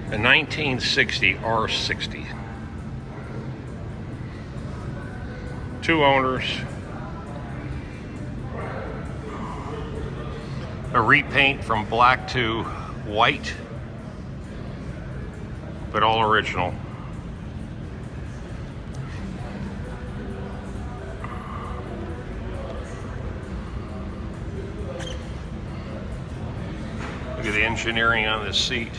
A 1960 R60. 2 owners. A repaint from black to white, but all original. Look at the engineering on this seat.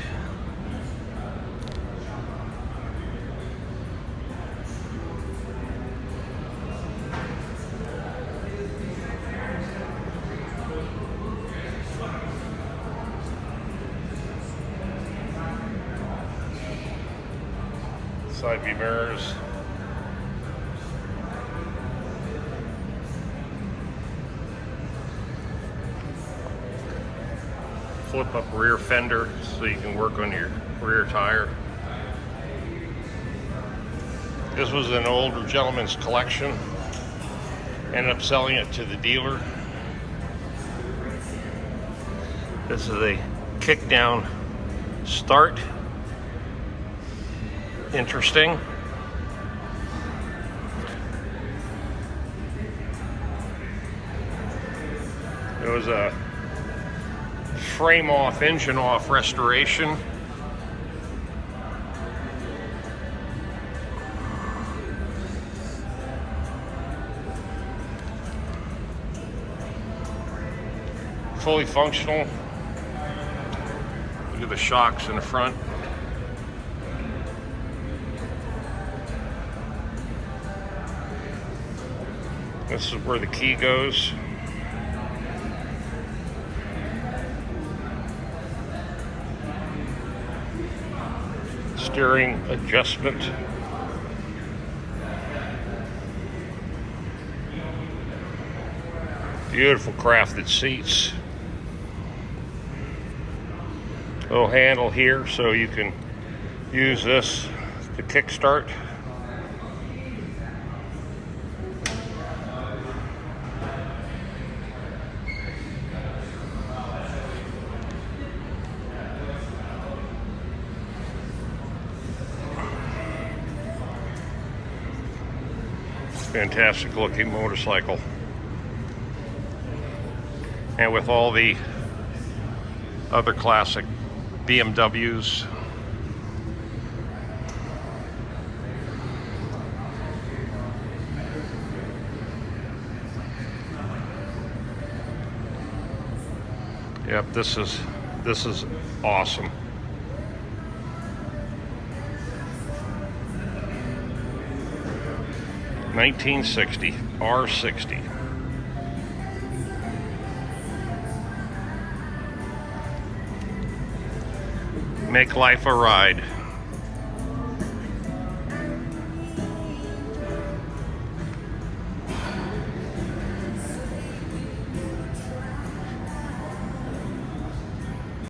Side view mirrors. Flip up rear fender so you can work on your rear tire. This was an older gentleman's collection. Ended up selling it to the dealer. This is a kick down start. Interesting. It was a frame off, engine off restoration. Fully functional. Look at the shocks in the front. This is where the key goes. Steering adjustment. Beautiful crafted seats. Little handle here so you can use this to kickstart. Fantastic looking motorcycle. And with all the other classic BMWs. Yep, this is awesome. $1960 R60. Make life a ride.